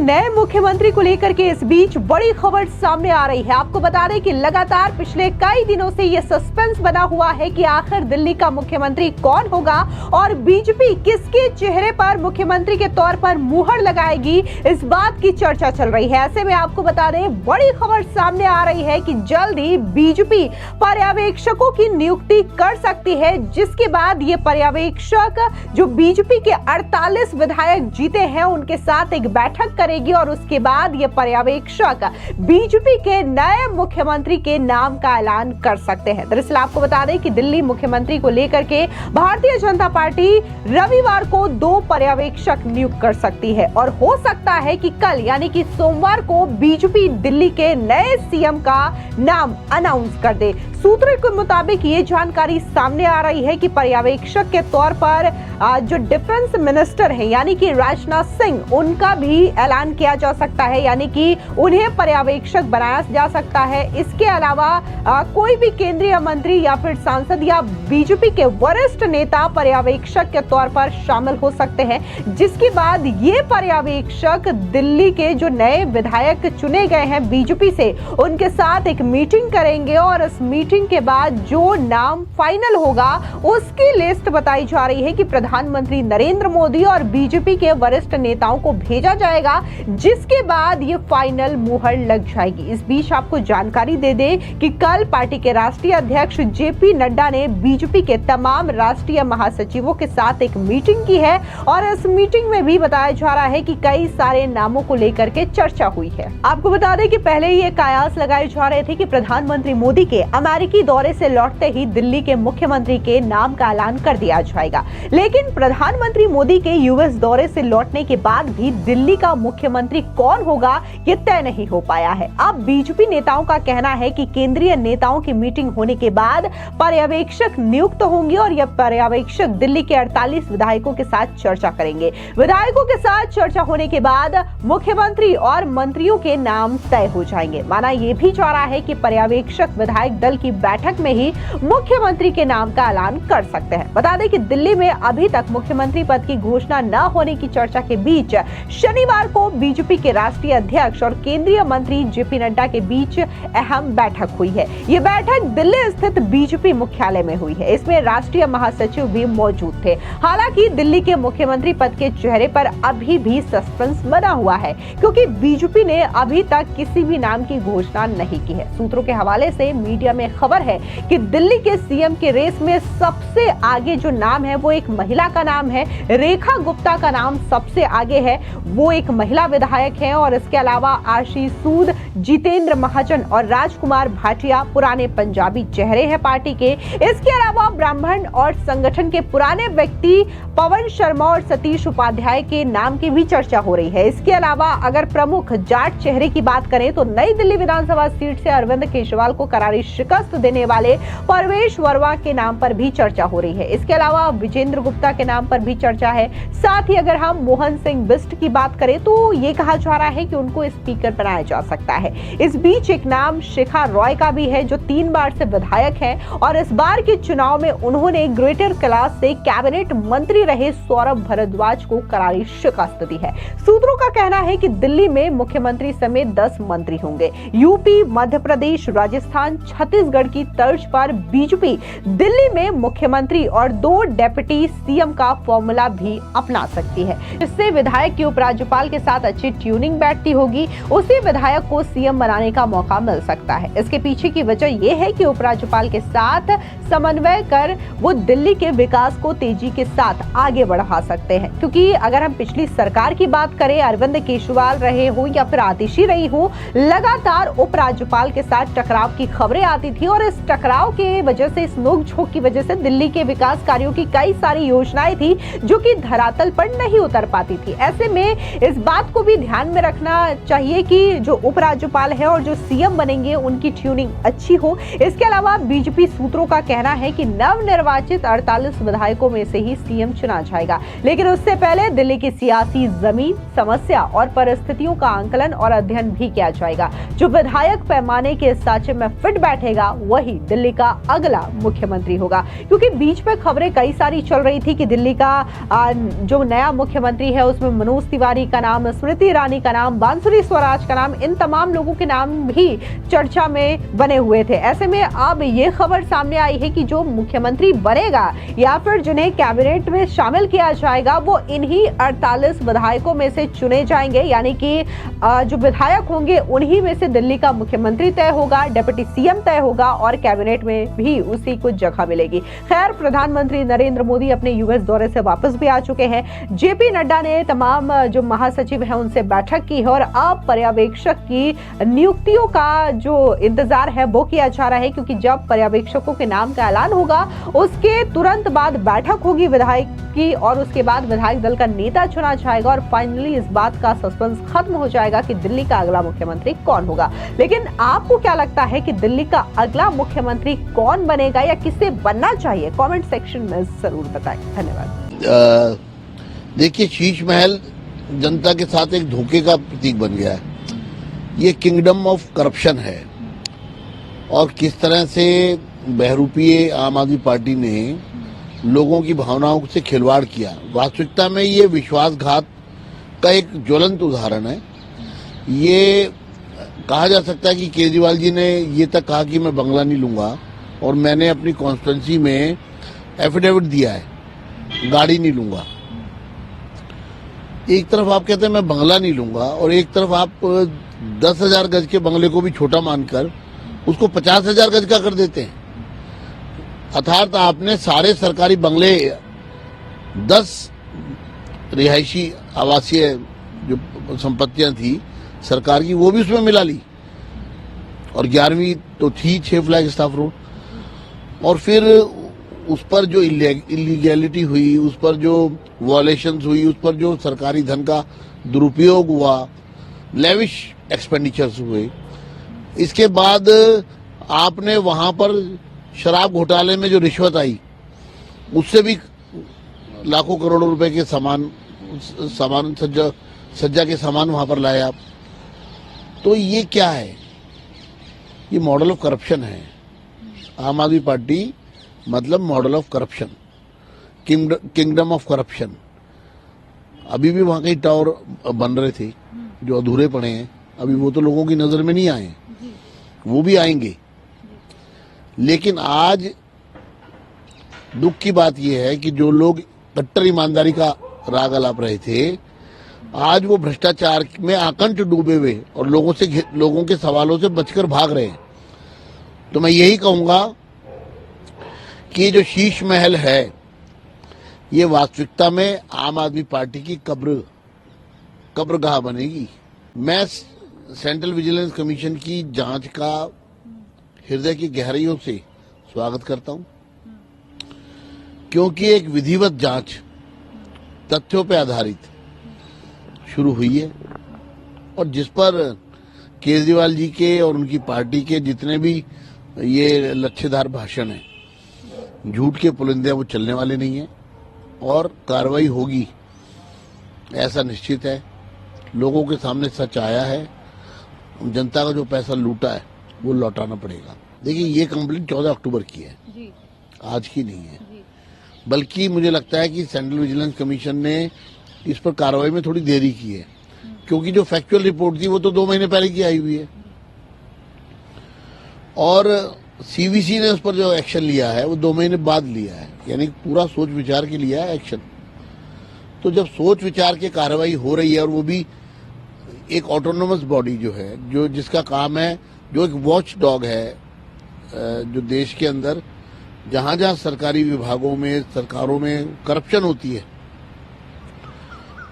नए मुख्यमंत्री को लेकर के इस बीच बड़ी खबर सामने आ रही है। आपको बता दें कि लगातार पिछले कई दिनों से ये सस्पेंस बना हुआ है कि आखिर दिल्ली का मुख्यमंत्री कौन होगा और बीजेपी किसके चेहरे पर मुख्यमंत्री के तौर पर मुहर लगाएगी, इस बात की चर्चा चल रही है। ऐसे में आपको बता दें बड़ी खबर सामने आ रही है कि जल्द ही बीजेपी पर्यवेक्षकों की नियुक्ति कर सकती है, जिसके बाद ये पर्यवेक्षक जो बीजेपी के 48 विधायक जीते हैं उनके साथ एक बैठक करेगी और उसके बाद ये पर्यवेक्षक बीजेपी के नए मुख्यमंत्री के नाम का ऐलान कर सकते हैं। दरअसल आपको बता दें कि दिल्ली मुख्यमंत्री को लेकर के भारतीय जनता पार्टी रविवार को 2 पर्यवेक्षक नियुक्त कर सकती है और हो सकता है कि कल यानी कि सोमवार को बीजेपी दिल्ली के नए सीएम का नाम अनाउंस कर दे। सूत्रों के मुताबिक ये जानकारी सामने आ रही है कि पर्यवेक्षक के तौर पर जो डिफेंस मिनिस्टर है यानी कि राजनाथ सिंह, उनका भी ऐलान किया जा सकता है, यानी कि उन्हें पर्यवेक्षक बनाया जा सकता है। इसके अलावा कोई भी केंद्रीय मंत्री या फिर सांसद या बीजेपी के वरिष्ठ नेता पर्यवेक्षक के तौर पर शामिल हो सकते हैं, जिसके बाद ये पर्यवेक्षक दिल्ली के जो नए विधायक चुने गए हैं बीजेपी से, उनके साथ एक मीटिंग करेंगे और इस मीटिंग के बाद जो नाम फाइनल होगा उसकी लिस्ट बताई जा रही है कि प्रधानमंत्री नरेंद्र मोदी और बीजेपी के वरिष्ठ नेताओं को भेजा जाएगा, जिसके बाद ये फाइनल मुहर लग जाएगी। इस बीच आपको जानकारी दे दें कि कल पार्टी के राष्ट्रीय अध्यक्ष जेपी नड्डा ने बीजेपी के तमाम राष्ट्रीय महासचिवों के साथ एक मीटिंग की है और इस मीटिंग में भी बताया जा रहा है कि कई सारे नामों को लेकर के चर्चा हुई है। आपको बता दें कि पहले ये कयास लगाए जा रहे थे कि प्रधानमंत्री मोदी के अमेरिकी दौरे से लौटते ही दिल्ली के मुख्यमंत्री के नाम का ऐलान कर दिया जाएगा, लेकिन प्रधानमंत्री मोदी के यूएस दौरे से लौटने के बाद भी दिल्ली का मुख्यमंत्री कौन होगा ये तय नहीं हो पाया है। अब बीजेपी नेताओं का कहना है कि केंद्रीय नेताओं की मीटिंग होने के बाद पर्यवेक्षक नियुक्त होंगे और यह पर्यवेक्षक दिल्ली के 48 विधायकों के साथ चर्चा करेंगे। विधायकों के साथ चर्चा होने के बाद मुख्यमंत्री और मंत्रियों के नाम तय हो जाएंगे। माना यह भी जा रहा है कि पर्यवेक्षक विधायक दल की बैठक में ही मुख्यमंत्री के नाम का ऐलान कर सकते हैं। बता दें कि दिल्ली में अभी तक मुख्यमंत्री पद की घोषणा न होने की चर्चा के बीच शनिवार को बीजेपी के राष्ट्रीय अध्यक्ष और केंद्रीय मंत्री जेपी नड्डा के बीच अहम बैठक हुई है। ये बैठक दिल्ली स्थित बीजेपी मुख्यालय में हुई है। इसमें राष्ट्रीय महासचिव भी मौजूद थे। हालांकि दिल्ली के मुख्यमंत्री पद के चेहरे पर अभी भी सस्पेंस बना हुआ है, क्योंकि बीजेपी ने अभी तक किसी भी नाम की घोषणा नहीं की है। सूत्रों के हवाले से मीडिया में खबर है कि दिल्ली के सीएम के रेस में सबसे आगे जो नाम है वो एक महिला का नाम है। रेखा गुप्ता का नाम सबसे आगे है, वो एक महिला विधायक है और इसके अलावा आशीष सूद, जितेंद्र महाजन और राजकुमार भाटिया पुराने पंजाबी चेहरे हैं पार्टी के। इसके अलावा ब्राह्मण और संगठन के पुराने व्यक्ति पवन शर्मा और सतीश उपाध्याय के नाम की भी चर्चा हो रही है। इसके अलावा अगर प्रमुख जाट चेहरे की बात करें तो नई दिल्ली विधानसभा सीट से अरविंद केजरीवाल को करारी शिकस्त देने वाले परवेश वर्मा के नाम पर भी चर्चा हो रही है। इसके अलावा विजेंद्र गुप्ता के नाम पर भी चर्चा है। साथ ही अगर हम मोहन सिंह बिष्ट की बात करें तो ये कहा जा रहा है कि उनको स्पीकर बनाया जा सकता है। इस बीच एक नाम शिखा रॉय का भी है, जो 3 बार से विधायक हैं और इस बार के चुनाव में उन्होंने ग्रेटर कैलाश से कैबिनेट मंत्री रहे सौरभ भारद्वाज को करारी शिकस्त दी है। सूत्रों का कहना है कि दिल्ली में मुख्यमंत्री समेत 10 मंत्री होंगे। यूपी, मध्य प्रदेश, राजस्थान, छत्तीसगढ़ की तर्ज पर बीजेपी दिल्ली में मुख्यमंत्री और 2 डेप्यूटी सीएम का फॉर्मूला भी अपना सकती है, जिससे विधायक की उपराज्यपाल के साथ अच्छी ट्यूनिंग बैठती होगी। उसी विधायक को सीएम बनाने का मौका मिल सकता है। इसके पीछे की वजह यह है कि उपराज्यपाल के साथ समन्वय कर वो दिल्ली के विकास को तेजी के साथ आगे बढ़ा सकते हैं, क्योंकि अगर हम पिछली सरकार की बात करें, अरविंद केजरीवाल रहे हो या फिर आतिशी रही हो, लगातार उपराज्यपाल के साथ टकराव की खबरें आती थी और इस टकराव के वजह से, इस नोकझोंक की वजह से दिल्ली के विकास कार्यों की कई सारी योजनाएं थी जो कि धरातल पर नहीं उतर पाती थी। ऐसे में इस बात को भी ध्यान में रखना चाहिए कि जो उपराज्यपाल है और जो सीएम बनेंगे उनकी ट्यूनिंग अच्छी हो। इसके अलावा बीजेपी सूत्रों का कहना है कि नवनिर्वाचित 48 विधायकों में से ही सीएम चुना जाएगा, लेकिन उससे पहले दिल्ली की सियासी जमीन, समस्या और परिस्थितियों का आंकलन और अध्ययन भी किया जाएगा। जो विधायक पैमाने के सांचे में फिट बैठेगा वही दिल्ली का अगला मुख्यमंत्री होगा, क्योंकि बीच में खबरें कई सारी चल रही थी कि दिल्ली का जो नया मुख्यमंत्री है उसमें मनोज तिवारी का नाम स्मृति ईरानी का नाम, बांसुरी स्वराज का नाम, इन तमाम लोगों के नाम भी चर्चा में बने हुए थे। ऐसे में अब ये खबर सामने आई है कि जो मुख्यमंत्री बनेगा या फिर जिन्हें कैबिनेट में शामिल किया जाएगा वो इन्हीं 48 विधायकों में से चुने जाएंगे, यानी कि जो विधायक होंगे उन्हीं में से दिल्ली का मुख्यमंत्री तय होगा, डिप्टी सीएम तय होगा और कैबिनेट में भी उसी को जगह मिलेगी। खैर, प्रधानमंत्री नरेंद्र मोदी अपने यूएस दौरे से वापस भी आ चुके हैं। जेपी नड्डा ने तमाम जो महासचिव हैं उनसे बैठक की है और अब पर्यवेक्षक की नियुक्तियों का जो इंतजार है वो किया जा रहा है, क्योंकि जब पर्यवेक्षकों के नाम का ऐलान होगा उसके तुरंत बाद बैठक होगी विधायक की और उसके बाद विधायक दल का नेता चुना जाएगा और फाइनली इस बात का सस्पेंस खत्म हो जाएगा कि दिल्ली का अगला मुख्यमंत्री कौन होगा। लेकिन आपको क्या लगता है कि दिल्ली का अगला मुख्यमंत्री कौन बनेगा या किसे बनना चाहिए? कमेंट सेक्शन में जरूर बताएं। धन्यवाद। देखिए, शीश महल जनता के साथ एक धोखे का प्रतीक बन गया है। ये किंगडम ऑफ करप्शन है और किस तरह से बहरूपीय आम आदमी पार्टी ने लोगों की भावनाओं से खिलवाड़ किया। वास्तविकता में ये विश्वासघात का एक ज्वलंत उदाहरण है। ये कहा जा सकता है कि केजरीवाल जी ने ये तक कहा कि मैं बंगला नहीं लूंगा और मैंने अपनी कॉन्स्टिट्यूंसी में एफिडेविट दिया है, गाड़ी नहीं लूंगा। एक तरफ आप कहते हैं मैं बंगला नहीं लूंगा और एक तरफ आप 10,000 गज के बंगले को भी छोटा मानकर उसको 50,000 गज का कर देते हैं। अर्थात आपने सारे सरकारी बंगले 10 रिहायशी आवासीय जो संपत्तियां थी सरकार की वो भी उसमें मिला ली और 11वीं तो थी 6 फ्लैग स्टाफ रोड। और फिर उस पर जो इलीगैलिटी हुई, उस पर जो वॉयलेशंस हुई, उस पर जो सरकारी धन का दुरुपयोग हुआ, लेविश एक्सपेंडिचर्स हुए। इसके बाद आपने वहां पर शराब घोटाले में जो रिश्वत आई उससे भी लाखों करोड़ों रुपए के सामान सज्जा के सामान वहां पर लाए आप। तो ये क्या है? ये मॉडल ऑफ करप्शन है। आम आदमी पार्टी मतलब model of corruption, kingdom of corruption. अभी भी वहां कई टावर बन रहे थे जो अधूरे पड़े हैं, अभी वो तो लोगों की नजर में नहीं आए, वो भी आएंगे। लेकिन आज दुख की बात यह है कि जो लोग कट्टर ईमानदारी का राग अलाप रहे थे, आज वो भ्रष्टाचार में आकंठ डूबे हुए और लोगों के सवालों से बचकर भाग रहे हैं। तो मैं यही कहूंगा कि जो शीश महल है ये वास्तविकता में आम आदमी पार्टी की कब्रगाह बनेगी। मैं सेंट्रल विजिलेंस कमीशन की जांच का हृदय की गहराइयों से स्वागत करता हूं, क्योंकि एक विधिवत जांच तथ्यों पर आधारित शुरू हुई है और जिस पर केजरीवाल जी के और उनकी पार्टी के जितने भी ये लच्छेदार भाषण हैं, झूठ के पुलिंदे वो चलने वाले नहीं है और कार्रवाई होगी ऐसा निश्चित है। लोगों के सामने सच आया है, जनता का जो पैसा लूटा है वो लौटाना पड़ेगा। देखिए, ये कंप्लेंट 14 अक्टूबर की है जी। आज की नहीं है, बल्कि मुझे लगता है कि सेंट्रल विजिलेंस कमीशन ने इस पर कार्रवाई में थोड़ी देरी की है, क्योंकि जो फैक्चुअल रिपोर्ट थी वो तो 2 महीने पहले की आई हुई है और सीवीसी ने उस पर जो एक्शन लिया है वो 2 महीने बाद लिया है, यानी पूरा सोच विचार के लिया है एक्शन। तो जब सोच विचार की कार्रवाई हो रही है और वो भी एक ऑटोनोमस बॉडी जो है, जो जिसका काम है, जो एक वॉच डॉग है, जो देश के अंदर जहां जहां सरकारी विभागों में, सरकारों में करप्शन होती है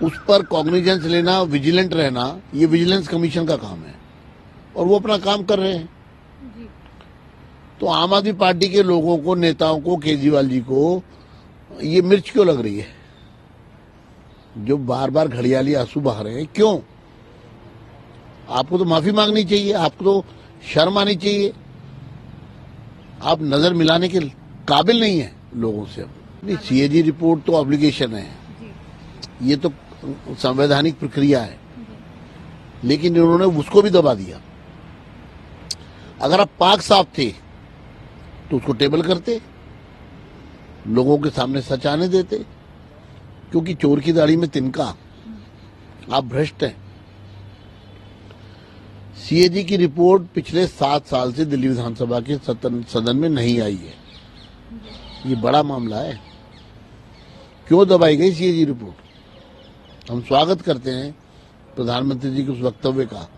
उस पर कॉग्निजेंस लेना, विजिलेंट रहना, ये विजिलेंस कमीशन का काम है और वो अपना काम कर रहे हैं। तो आम आदमी पार्टी के लोगों को, नेताओं को, केजरीवाल जी को ये मिर्च क्यों लग रही है? जो बार बार घड़ियाली आंसू बहा रहे हैं, क्यों? आपको तो माफी मांगनी चाहिए, आपको तो शर्म आनी चाहिए। आप नजर मिलाने के काबिल नहीं है लोगों से। सीएजी रिपोर्ट तो ऑब्लिगेशन है, ये तो संवैधानिक प्रक्रिया है, लेकिन इन्होंने उसको भी दबा दिया। अगर आप पाक साफ थे तो उसको टेबल करते, लोगों के सामने सच आने देते, क्योंकि चोर की दाढ़ी में तिनका, आप भ्रष्ट हैं। सीएजी की रिपोर्ट पिछले 7 साल से दिल्ली विधानसभा के सदन में नहीं आई है। ये बड़ा मामला है। क्यों दबाई गई सीएजी रिपोर्ट? हम स्वागत करते हैं प्रधानमंत्री जी के उस वक्तव्य का